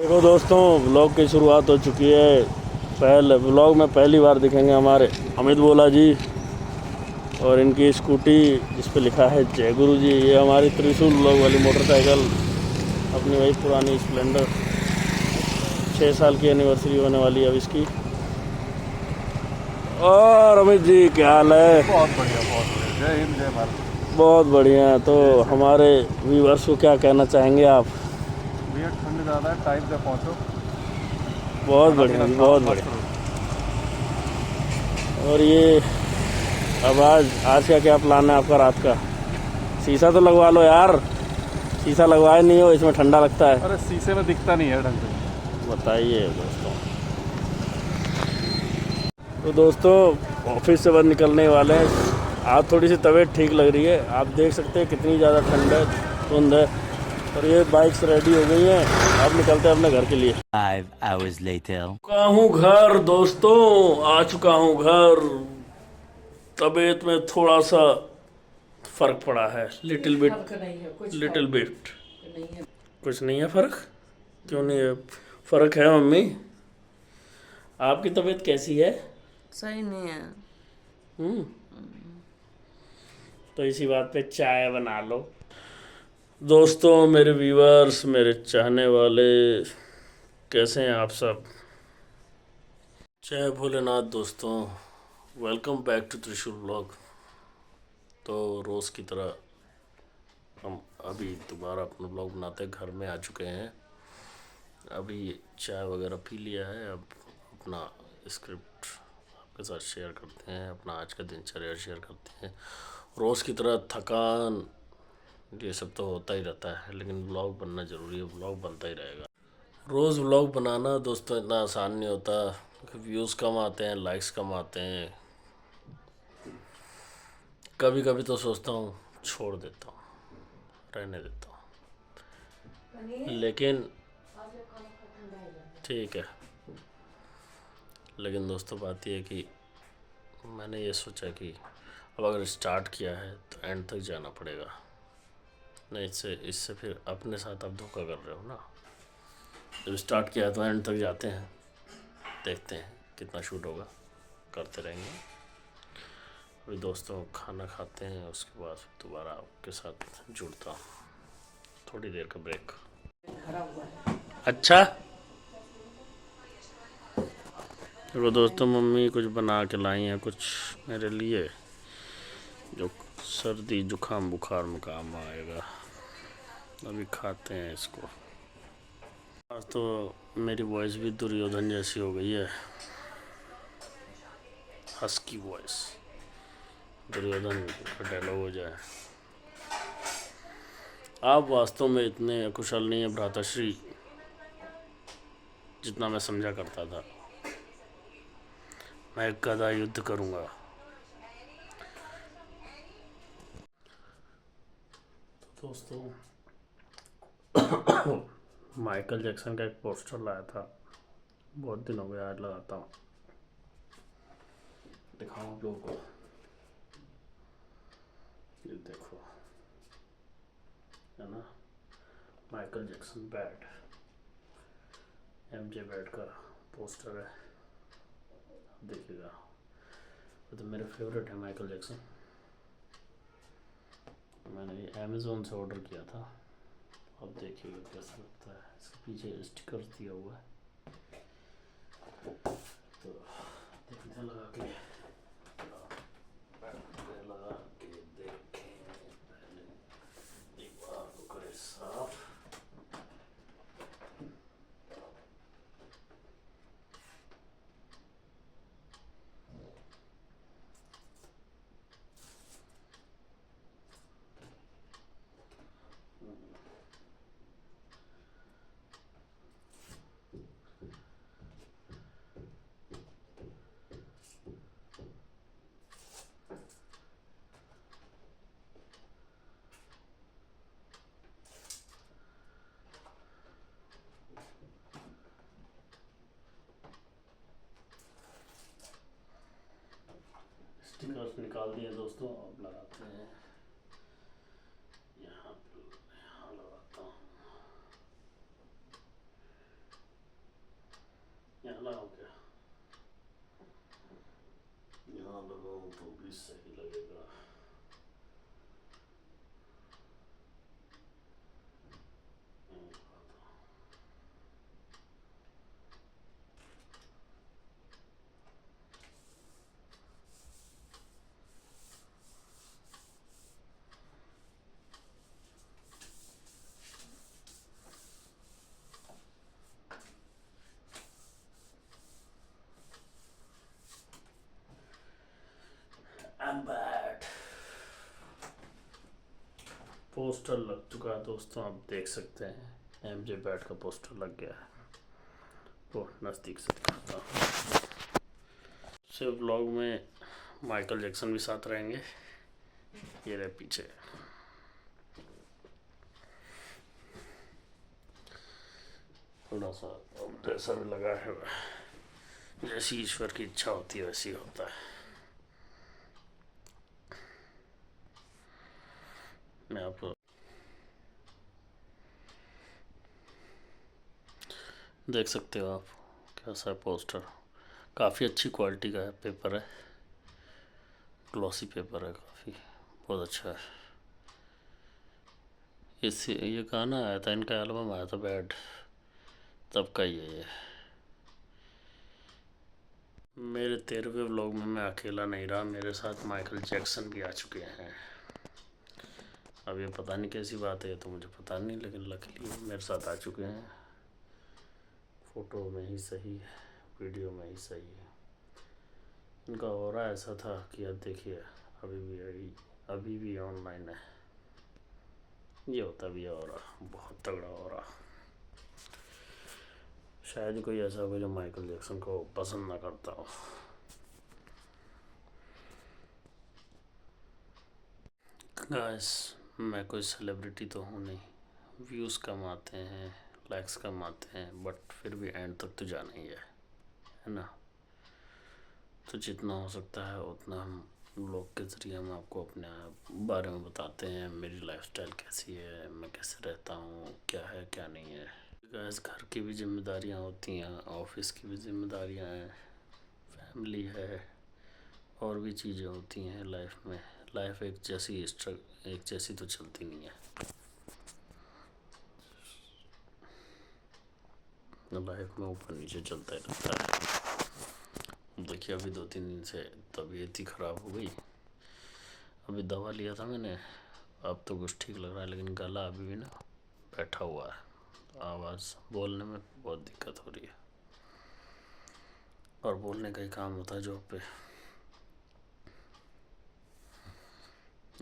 देखो दोस्तों, व्लॉग की शुरुआत हो चुकी है। पहले व्लॉग में पहली बार दिखेंगे हमारे अमित बोला जी और इनकी स्कूटी जिस पे लिखा है जय गुरु जी। ये हमारी त्रिशूल व्लॉग वाली मोटरसाइकिल, अपनी वही पुरानी स्प्लेंडर। 6 साल की एनिवर्सरी होने वाली है अब इसकी। और अमित जी क्या हाल है? बहुत बढ़िया, बहुत बढ़िया। जय हिंद, जय भारत। बहुत बढ़िया। तो जय श्री राम। हमारे व्यूअर्स को क्या कहना चाहेंगे आप? भैया ठंड ज़्यादा है, टाइम पे पहुँचो, बहुत खाना बढ़िया पीना जी, खाओ, बहुत मस्त बढ़िया। रहो। और ये अब आज का क्या प्लान है आपका रात का? शीशा तो लगवा लो यार। शीशा लगवाए नहीं हो, इसमें ठंडा लगता है। अरे शीशे में दिखता नहीं है ढंग से। बताइए दोस्तों। तो दोस्तों, ऑफिस से बस निकलने वाले हैं। आज थोड़ी सी तबीयत ठीक लग रही है। आप देख सकते हैं कितनी ज़्यादा ठंड है, धुंध है। और ये बाइक्स रेडी हो गई हैं। अब निकलते हैं अपने घर के लिए। 5 hours later. चुका हूँ घर दोस्तों, आ चुका हूँ घर। तबीयत में थोड़ा सा फर्क पड़ा है, लिटिल बिट। लिटिल बिट कुछ नहीं है फर्क। क्यों नहीं है फर्क? है मम्मी, आपकी तबीयत कैसी है? सही नहीं है। हम्म। तो इसी बात पे चाय बना लो। दोस्तों, मेरे व्यूअर्स, मेरे चाहने वाले, कैसे हैं आप सब? जय भोलेनाथ दोस्तों। वेलकम बैक टू त्रिशूल व्लॉग। तो रोज़ की तरह हम अभी दोबारा अपना व्लॉग बनाते हैं। घर में आ चुके हैं, अभी चाय वगैरह पी लिया है। अब अपना स्क्रिप्ट आपके साथ शेयर करते हैं, अपना आज का दिनचर्या शेयर करते हैं। रोज़ की तरह थकान ये सब तो होता ही रहता है, लेकिन व्लॉग बनना ज़रूरी है। व्लॉग बनता ही रहेगा। रोज़ व्लॉग बनाना दोस्तों इतना आसान नहीं होता, क्योंकि व्यूज़ कम आते हैं, लाइक्स कम आते हैं। कभी कभी तो सोचता हूँ छोड़ देता हूँ, रहने देता हूँ, लेकिन ठीक है। लेकिन दोस्तों बात यह है कि मैंने ये सोचा कि अब अगर स्टार्ट किया है तो एंड तक जाना पड़ेगा। नहीं, इससे इससे फिर अपने साथ आप धोखा कर रहे हो ना। जब स्टार्ट किया है तो एंड तक जाते हैं, देखते हैं कितना शूट होगा, करते रहेंगे। अभी दोस्तों खाना खाते हैं, उसके बाद दोबारा आपके साथ जुड़ता हूँ। थोड़ी देर का ब्रेक। अच्छा, तो दोस्तों मम्मी कुछ बना के लाई हैं कुछ मेरे लिए, जो सर्दी जुकाम बुखार में काम आएगा। अभी खाते हैं इसको। आज तो मेरी वॉइस भी दुर्योधन जैसी हो गई है, हस्की वॉइस। दुर्योधन का डायलॉग हो जाए। आप वास्तव में इतने कुशल नहीं है भ्राताश्री जितना मैं समझा करता था। मैं गदा युद्ध करूंगा। तो दोस्तों माइकल जैक्सन का एक पोस्टर लाया था, बहुत दिन हो गया, आज लगाता हूँ। दिखाऊं आप लोगों को? ये देखो, है ना, Michael Jackson bat, MJ bat का पोस्टर है। देखिएगा, वो तो मेरे फेवरेट है माइकल जैक्सन। मैंने ये अमेज़ोन से ऑर्डर किया था। अब देखिएगा कैसा लगता है। इसके पीछे स्टिकर दिया हुआ है, तो देखते लगा के लगा के देखें। पहले एक बार को करे साफ। स्टिकर्स निकाल दिए दोस्तों, अब लगाते हैं। यहाँ लगाता हूँ। भी सही लगेगा। I'm bad. पोस्टर लग चुका है दोस्तों, आप देख सकते हैं एमजे बैट का पोस्टर लग गया है। तो नज़दीक से दिखाता हूँ। सिर्फ व्लॉग में माइकल जैक्सन भी साथ रहेंगे। ये रहे पीछे। थोड़ा सा ड्रेसर भी लगा है, जैसी ईश्वर की इच्छा होती है वैसी होता है। मैं आपको देख सकते हो आप कैसा है पोस्टर। काफ़ी अच्छी क्वालिटी का है, पेपर है, ग्लॉसी पेपर है, काफ़ी बहुत अच्छा है। इससे ये गाना आया था, इनका एल्बम आया था बैड, तब का ही है ये। मेरे 13वें व्लॉग में मैं अकेला नहीं रहा, मेरे साथ माइकल जैक्सन भी आ चुके हैं। अब ये पता नहीं कैसी बात है, तो मुझे पता नहीं, लेकिन लकीली मेरे साथ आ चुके हैं। फ़ोटो में ही सही, वीडियो में ही सही है। इनका ऑरा ऐसा था कि अब देखिए अभी भी ऑनलाइन है। ये होता भी है ऑरा, बहुत तगड़ा ऑरा। शायद कोई ऐसा हो जो माइकल जैक्सन को पसंद ना करता हो। गाइस, मैं कोई सेलिब्रिटी तो हूँ नहीं, व्यूज़ कम आते हैं, लाइक्स कम आते हैं, बट फिर भी एंड तक तो जाना ही है ना। तो जितना हो सकता है उतना हम ब्लॉग के ज़रिए हम आपको अपने बारे में बताते हैं, मेरी लाइफस्टाइल कैसी है, मैं कैसे रहता हूँ, क्या है क्या नहीं है। गाइस, घर की भी जिम्मेदारियाँ होती हैं, ऑफिस की भी जिम्मेदारियाँ हैं, फैमिली है, और भी चीज़ें होती हैं लाइफ में। लाइफ एक जैसी तो चलती नहीं है। लाइफ में ऊपर नीचे चलता ही रहता है। देखिए अभी 2-3 दिन से तबीयत ही ख़राब हो गई। अभी दवा लिया था मैंने, अब तो कुछ ठीक लग रहा है, लेकिन गला अभी भी ना बैठा हुआ है, आवाज़ बोलने में बहुत दिक्कत हो रही है। और बोलने का ही काम होता है जॉब पे,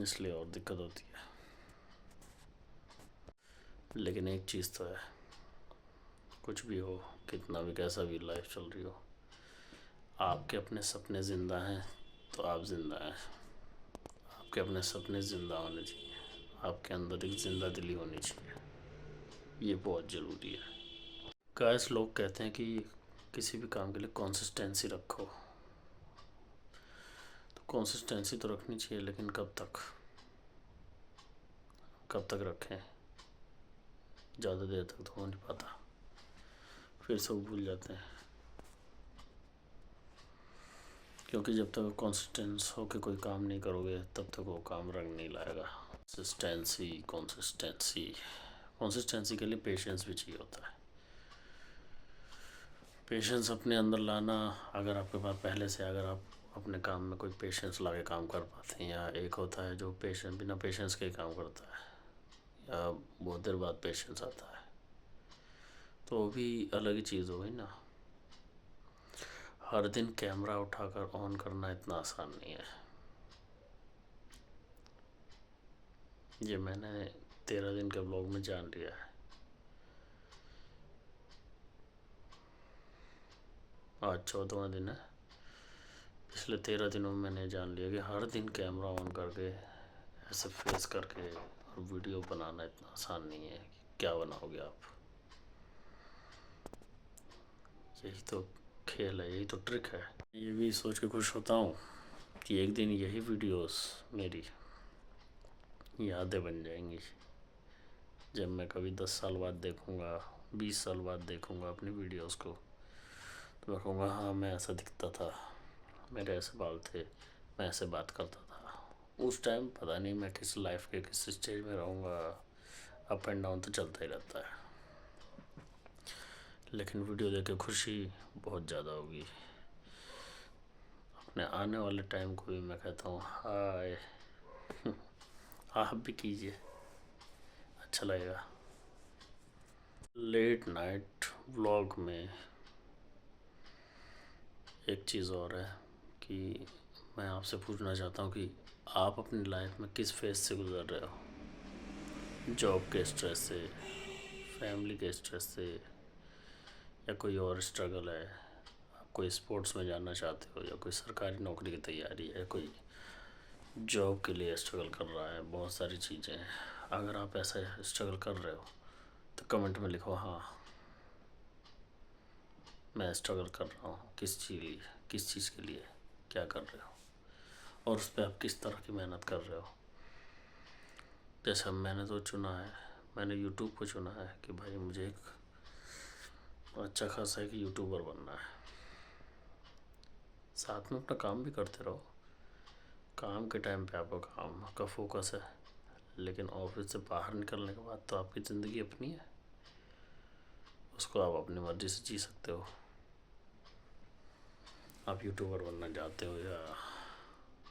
इसलिए और दिक्कत होती है। लेकिन एक चीज़ तो है, कुछ भी हो, कितना भी कैसा भी लाइफ चल रही हो, आपके अपने सपने ज़िंदा हैं तो आप ज़िंदा हैं। आपके अपने सपने ज़िंदा होने चाहिए, आपके अंदर एक ज़िंदा दिली होनी चाहिए, ये बहुत ज़रूरी है। गाइस, लोग कहते हैं कि किसी भी काम के लिए कंसिस्टेंसी रखो, तो कंसिस्टेंसी तो रखनी चाहिए, लेकिन कब तक रखें? ज़्यादा देर तक तो हो नहीं पाता, फिर सब भूल जाते हैं। क्योंकि जब तक कंसिस्टेंस हो के कोई काम नहीं करोगे तब तक वो काम रंग नहीं लाएगा। कंसिस्टेंसी के लिए पेशेंस भी चाहिए होता है। पेशेंस अपने अंदर लाना, अगर आपके पास पहले से, अगर आप अपने काम में कोई पेशेंस ला के काम कर पाते हैं, या एक होता है जो बिना पेशेंस के काम करता है, या बहुत देर बाद पेशेंस आता है, तो वो भी अलग ही चीज़ हो गई ना। हर दिन कैमरा उठाकर ऑन करना इतना आसान नहीं है। ये मैंने 13 दिन के ब्लॉग में जान लिया है। आज 14वां दिन है। पिछले 13 दिनों में मैंने जान लिया कि हर दिन कैमरा ऑन करके ऐसे फेस करके और वीडियो बनाना इतना आसान नहीं है कि क्या बनाओगे आप। यही तो खेल है, यही तो ट्रिक है। ये भी सोच के खुश होता हूँ कि एक दिन यही वीडियोस मेरी यादें बन जाएंगी। जब मैं कभी 10 साल बाद देखूँगा, 20 साल बाद देखूँगा अपनी वीडियोस को, तो मैं कहूँगा हाँ, मैं ऐसा दिखता था, मेरे ऐसे बाल थे, मैं ऐसे बात करता था। उस टाइम पता नहीं मैं किस लाइफ के किस स्टेज में रहूँगा, अप एंड डाउन तो चलता ही रहता है। लेकिन वीडियो देख के खुशी बहुत ज़्यादा होगी। अपने आने वाले टाइम को भी मैं कहता हूँ हाय, आप भी कीजिए, अच्छा लगेगा। लेट नाइट व्लॉग में एक चीज़ और है कि मैं आपसे पूछना चाहता हूँ कि आप अपनी लाइफ में किस फेज से गुजर रहे हो। जॉब के स्ट्रेस से, फैमिली के स्ट्रेस से, या कोई और स्ट्रगल है। आप कोई स्पोर्ट्स में जाना चाहते हो, या कोई सरकारी नौकरी की तैयारी है, कोई जॉब के लिए स्ट्रगल कर रहा है, बहुत सारी चीज़ें हैं। अगर आप ऐसा स्ट्रगल कर रहे हो तो कमेंट में लिखो हाँ मैं स्ट्रगल कर रहा हूँ। किस चीज़ के लिए, क्या कर रहे हो, और उस पर आप किस तरह की मेहनत कर रहे हो। जैसे मैंने तो चुना है, मैंने यूट्यूब को चुना है कि भाई मुझे एक अच्छा खासा एक यूट्यूबर बनना है। साथ में अपना काम भी करते रहो। काम के टाइम पे आपका काम का फोकस है, लेकिन ऑफिस से बाहर निकलने के बाद तो आपकी ज़िंदगी अपनी है, उसको आप अपनी मर्ज़ी से जी सकते हो। आप यूट्यूबर बनना चाहते हो, या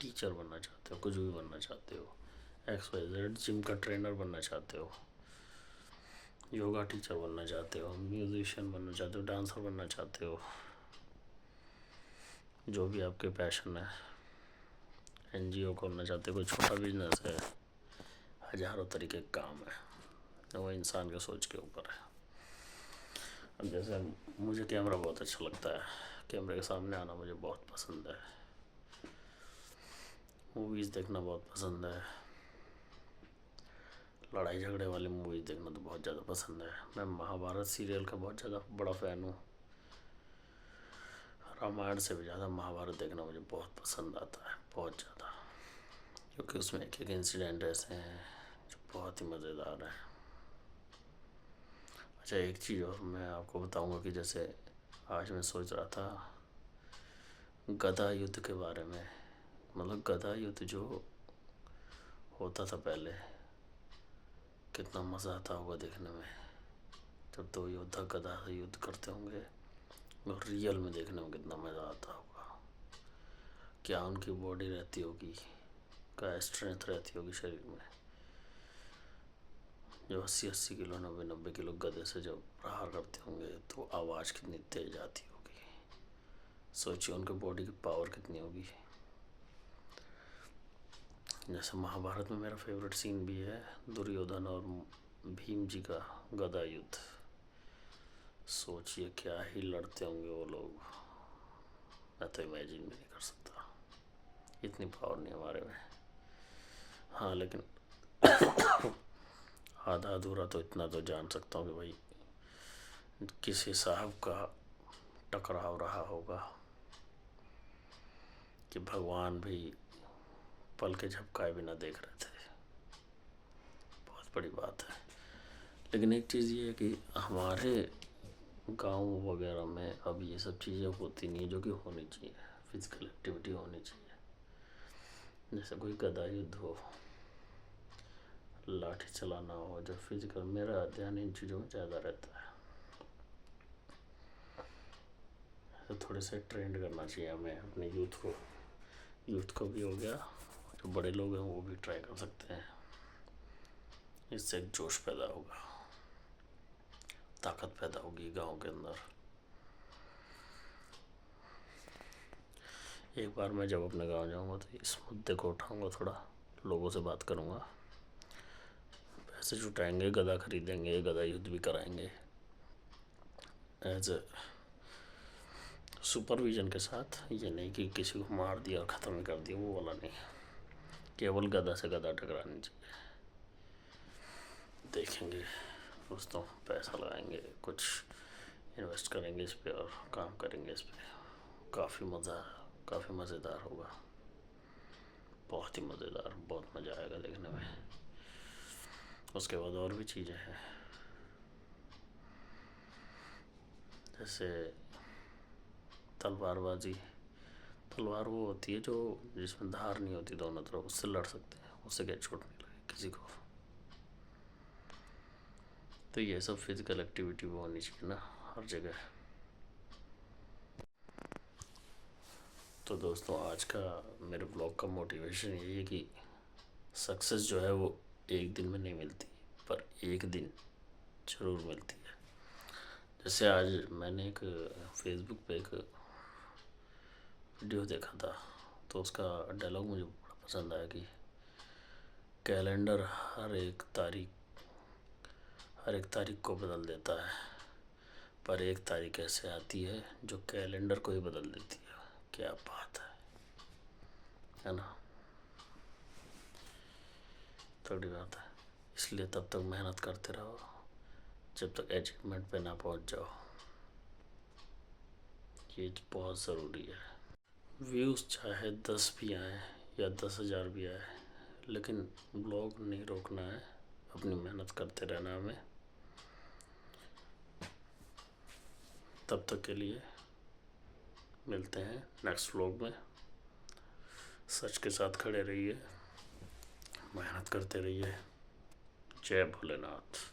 टीचर बनना चाहते हो, कुछ भी बनना चाहते हो, XYZ जिम का ट्रेनर बनना चाहते हो, योगा टीचर बनना चाहते हो, म्यूजिशियन बनना चाहते हो, डांसर बनना चाहते हो, जो भी आपके पैशन है, NGO खोलना चाहते हो, कोई छोटा बिजनेस है, हज़ारों तरीके के काम है। वो इंसान के सोच के ऊपर है। अब जैसे मुझे कैमरा बहुत अच्छा लगता है, कैमरे के सामने आना मुझे बहुत पसंद है। मूवीज़ देखना बहुत पसंद है। लड़ाई झगड़े वाली मूवीज़ देखना तो बहुत ज़्यादा पसंद है। मैं महाभारत सीरियल का बहुत ज़्यादा बड़ा फ़ैन हूँ। रामायण से भी ज़्यादा महाभारत देखना मुझे बहुत पसंद आता है, बहुत ज़्यादा, क्योंकि उसमें एक एक इंसिडेंट ऐसे हैं जो बहुत ही मज़ेदार है। अच्छा, एक चीज़ और मैं आपको बताऊंगा कि जैसे आज मैं सोच रहा था गदा युद्ध के बारे में। मतलब गदा युद्ध जो होता था पहले, कितना मज़ा आता होगा देखने में, जब दो योद्धा गदा से युद्ध करते होंगे, और रियल में देखने में कितना मज़ा आता होगा। क्या उनकी बॉडी रहती होगी, क्या स्ट्रेंथ रहती होगी शरीर में, जो 80-80 किलो 90-90 किलो गदे से जब प्रहार करते होंगे तो आवाज़ कितनी तेज आती होगी। सोचिए उनके बॉडी की पावर कितनी होगी। जैसे महाभारत में मेरा फेवरेट सीन भी है दुर्योधन और भीम जी का गदा युद्ध। सोचिए क्या ही लड़ते होंगे वो लोग, मैं तो इमेजिन भी नहीं कर सकता। इतनी पावर नहीं हमारे में। हाँ, लेकिन आधा अधूरा तो इतना तो जान सकता हूँ कि भाई किसी साहब का टकराव रहा होगा कि भगवान भी पल के झपकाए बिना देख रहे थे। बहुत बड़ी बात है। लेकिन एक चीज़ ये है कि हमारे गांव वगैरह में अब ये सब चीज़ें होती नहीं, जो कि होनी चाहिए। फिजिकल एक्टिविटी होनी चाहिए। जैसे कोई गदा युद्ध हो, लाठी चलाना हो, जो फिजिकल, मेरा ध्यान इन चीज़ों में ज़्यादा रहता है। तो थोड़े से ट्रेंड करना चाहिए हमें अपने यूथ को भी हो गया, जो बड़े लोग हैं वो भी ट्राई कर सकते हैं। इससे एक जोश पैदा होगा, ताकत पैदा होगी गांव के अंदर। एक बार मैं जब अपने गांव जाऊंगा तो इस मुद्दे को उठाऊंगा, थोड़ा लोगों से बात करूंगा, पैसे जुटाएंगे, गदा खरीदेंगे, गदा युद्ध भी कराएंगे एज ए सुपरविजन के साथ। ये नहीं कि किसी को मार दिया और ख़त्म कर दिया, वो वाला नहीं। केवल गदा से गदा टकरानी चाहिए। देखेंगे दोस्तों, पैसा लगाएंगे, कुछ इन्वेस्ट करेंगे इस पे और काम करेंगे इस पे। काफ़ी मज़ेदार होगा, बहुत ही मज़ेदार, बहुत मज़ा आएगा देखने में। उसके बाद और भी चीज़ें हैं, जैसे तलवारबाजी, तलवार वो होती है जो जिसमें धार नहीं होती दोनों तरफ, उससे लड़ सकते हैं, उससे क्या चोट नहीं लगे किसी को। तो ये सब फिजिकल एक्टिविटी वो होनी चाहिए ना हर जगह। तो दोस्तों आज का मेरे ब्लॉग का मोटिवेशन यही है कि सक्सेस जो है वो एक दिन में नहीं मिलती, पर एक दिन ज़रूर मिलती है। जैसे आज मैंने एक फेसबुक पे एक वीडियो देखा था, तो उसका डायलॉग मुझे बड़ा पसंद आया कि कैलेंडर हर एक तारीख को बदल देता है, पर एक तारीख ऐसे आती है जो कैलेंडर को ही बदल देती है। क्या बात है ना? तगड़ी बात है। इसलिए तब तक मेहनत करते रहो जब तक अचीवमेंट पे ना पहुंच जाओ, ये बहुत ज़रूरी है। व्यूज़ चाहे 10 भी आए या 10,000 भी आए, लेकिन ब्लॉग नहीं रोकना है, अपनी मेहनत करते रहना हमें। तब तक के लिए मिलते हैं नेक्स्ट व्लॉग में। सच के साथ खड़े रहिए, मेहनत करते रहिए। जय भोलेनाथ।